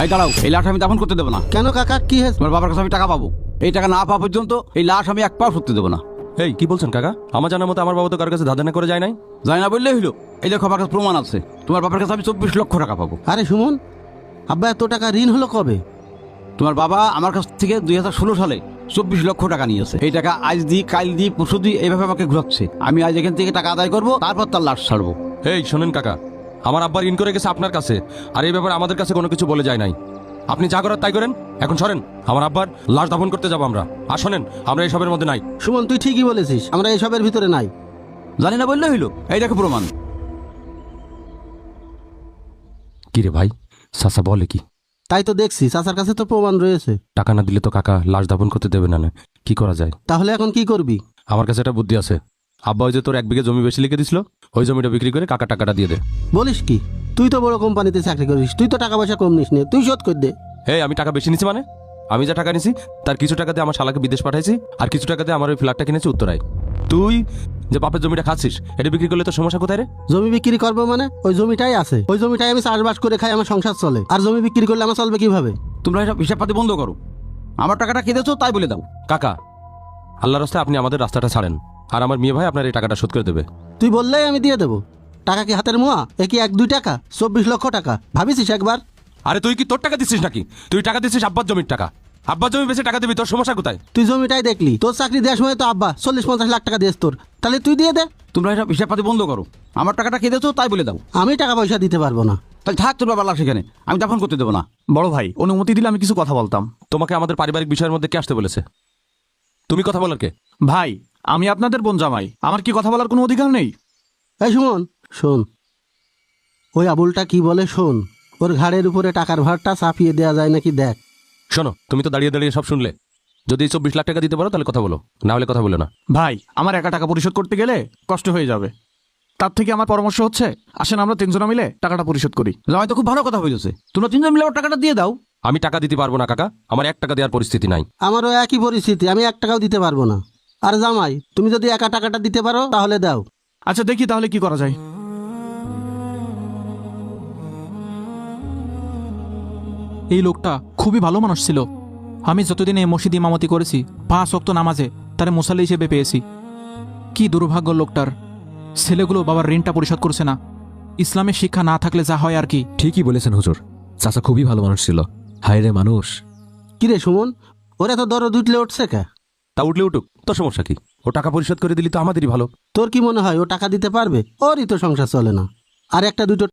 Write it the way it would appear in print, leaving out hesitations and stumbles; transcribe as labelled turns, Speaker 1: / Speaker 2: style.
Speaker 1: এই দাঁড়াও, এই লাশ আমি দাফন করতে দেবো না।
Speaker 2: কেন কাকা, কি হয়েছে?
Speaker 1: তোমার বাবার কাছে আমি টাকা পাবো, এই টাকা না পাওয়া পর্যন্ত এই লাশ আমি এক পাও সত্যি দেবো না।
Speaker 3: এই কি বলছেন কাকা? আমার জানার মতো আমার বাবা তো কার কাছে ধাঁধা করে যায় নাই।
Speaker 1: জানি না বললেই হইলো। এই দেখো আমার কাছে প্রমাণ আছে, তোমার বাবার কাছে আমি 24 লক্ষ টাকা পাবো।
Speaker 2: আরে সুমন, আব্বা এত টাকা ঋণ হলো কবে?
Speaker 1: তোমার বাবা আমার কাছ থেকে 2016 সালে 24 লক্ষ টাকা নিয়েছে। এই টাকা আজ দিই, কাল দিই, পরশু দিই, এইভাবে আমাকে ঘুরাচ্ছে। আমি আজ এখান থেকে টাকা আদায় করবো, তারপর তার লাশ ছাড়বো।
Speaker 3: এই শোনেন কাকা, আমার আব্বার ঋণ করে গেছে আপনার কাছে, আর এই ব্যাপারে আমাদের কাছে কোনো কিছু বলে যায় নাই। আপনি যা করার তাই করেন, এখন সরেন। আমার আব্বার লাশ দাফন করতে যাবো আমরা। আর শোনেন, আমরা এইসবের মধ্যে নাই।
Speaker 2: সুমন, তুই ঠিকই বলেছিস, আমরা এসবের ভিতরে নাই।
Speaker 1: জানি না বললেই হইলো। এই দেখো প্রমাণ।
Speaker 3: কি রে ভাই, সাসা বলে কি?
Speaker 2: তাই তো দেখছি, চাচার কাছে তো প্রমাণ রয়েছে।
Speaker 3: টাকা না দিলে তো কাকা লাশ দাফন করতে দেবে না। কি করা যায়?
Speaker 2: তাহলে এখন কি করবি?
Speaker 3: আমার কাছে একটা বুদ্ধি আছে। আব্বা ওই যে তোর 1 বিঘে জমি বেশি লিখে দিছিল, ওই জমিটা বিক্রি করে কাকা টাকাটা দিয়ে দে।
Speaker 2: বলিস কি? তুই তো বড় কোম্পানিতে চাকরি করিস, তুই তো টাকা পয়সা কম নিস নে, তুই শোধ করে দে।
Speaker 3: এই আমি টাকা বেশি নিছি মানে? আমি যা টাকা নিছি তার কিছু টাকা দিয়ে আমার শালাকে বিদেশ পাঠাইছি, আর কিছু টাকা দিয়ে আমার ওই ফ্ল্যাটটা কিনেছি উত্তরায়। তুই যে বাপের জমিটা খাচ্ছিস, এটা বিক্রি করলে তো সমস্যা কোথায় রে?
Speaker 2: জমি বিক্রি করবো মানে? ওই জমিটাই আছে, ওই জমিটাই আমি চাষবাস করে খাই, আমার সংসার চলে। আর জমি বিক্রি করলে আমার চলবে কিভাবে?
Speaker 1: তোমরা এসব হিসাব পাতি বন্ধ করো। আমার টাকাটা কেঁদেছো তাই বলে দাও।
Speaker 3: কাকা, আল্লাহর রাস্তায় আপনি আমাদের রাস্তাটা ছাড়েন, আর আমার মেয়ে ভাই আপনার এই টাকাটা শোধ করে দেবে।
Speaker 2: তুই বললেই আমি দিয়ে দেবো। টাকা কি হাতের মোয়া? এ কি 1-2 টাকা? 24 লক্ষ টাকা, ভাবিছিস একবার?
Speaker 3: আরে তুই কি তোর টাকা দিচ্ছিস নাকি? তুই টাকা দিচ্ছিস আব্বার জমির টাকা। আব্বার জমি বেশি টাকা দিবি, তোর সমস্যা কোথায়?
Speaker 2: তুই জমিটাই দেখলি, তোর চাকরি দেওয়ার সময় তো আব্বা 40-50 লাখ টাকা দিয়েছ তোর, তাহলে তুই দিয়ে দে।
Speaker 1: তোমরা এসব হিসাব পাতি বন্ধ করো। আমার টাকাটা কেঁদেছো তাই বলে দাও।
Speaker 2: আমি টাকা পয়সা দিতে পারবো না।
Speaker 1: তাহলে থাক তোর বাবার লাশ এখানে, আমি দাফন করতে দেবো না।
Speaker 4: বড় ভাই, অনুমতি দিলে আমি কিছু কথা বলতাম।
Speaker 3: তোমাকে আমাদের পারিবারিক বিষয়ের মধ্যে কে আসতে বলেছে? তুমি কথা বলার কে?
Speaker 4: ভাই, আমি আপনাদের বোন জামাই, আমার কি কথা বলার কোনো অধিকার নেই?
Speaker 2: এই সুমন, শোন, ওই আবুলটা কি বলে শোন। ওর ঘাড়ের উপরে টাকার ভারটা চাপিয়ে দেওয়া যায় নাকি দেখ।
Speaker 3: শোনো, তুমি তো দাঁড়িয়ে দাঁড়িয়ে সব শুনলে। যদি 24 লাখ টাকা দিতে পারো তাহলে কথা বলো, না হলে কথা বলো না।
Speaker 4: ভাই, আমার একা টাকা পরিশোধ করতে গেলে কষ্ট হয়ে যাবে। তার থেকে আমার পরামর্শ হচ্ছে, আসেন আমরা 3 জনা মিলে টাকাটা পরিশোধ করি।
Speaker 1: জামাই তো খুব ভালো কথা বলেছে, তোমরা 3 জন মিলে আমার টাকাটা দিয়ে দাও।
Speaker 3: আমি টাকা দিতে পারবো না কাকা, আমার 1 টাকা দেওয়ার পরিস্থিতি নাই।
Speaker 2: আমারও একই পরিস্থিতি, আমি 1 টাকাও দিতে পারবো না। আর জামাই, তুমি যদি একা টাকাটা দিতে পারো তাহলে দাও।
Speaker 4: আচ্ছা দেখি তাহলে কি করা যায়।
Speaker 5: এই লোকটা খুবই ভালো মানুষ ছিল। আমি যতদিন এই মসজিদ ইমামতি করেছি 5 ওয়াক্ত নামাজে তারে মুসাল্লি হিসেবে পেয়েছি। কি দুর্ভাগ্য লোকটার, ছেলেগুলো বাবার ঋণটা পরিশোধ করছে না। ইসলামের শিক্ষা না থাকলে যা হয় আর কি।
Speaker 6: ঠিকই বলেছেন হুজুর, চাচা খুবই ভালো মানুষ ছিল। হায় রে মানুষ।
Speaker 2: কিরে সুমন, ওরা তো দরদ উঠলে উঠছে কে?
Speaker 3: তা উঠলে উঠুক, তোর সমস্যা কি? ও টাকা পরিশোধ করে দিলি তো আমাদেরই ভালো।
Speaker 2: তোর কি মনে হয় ও টাকা দিতে পারবে? ওরই তো সংসার চলে না। আর 1-2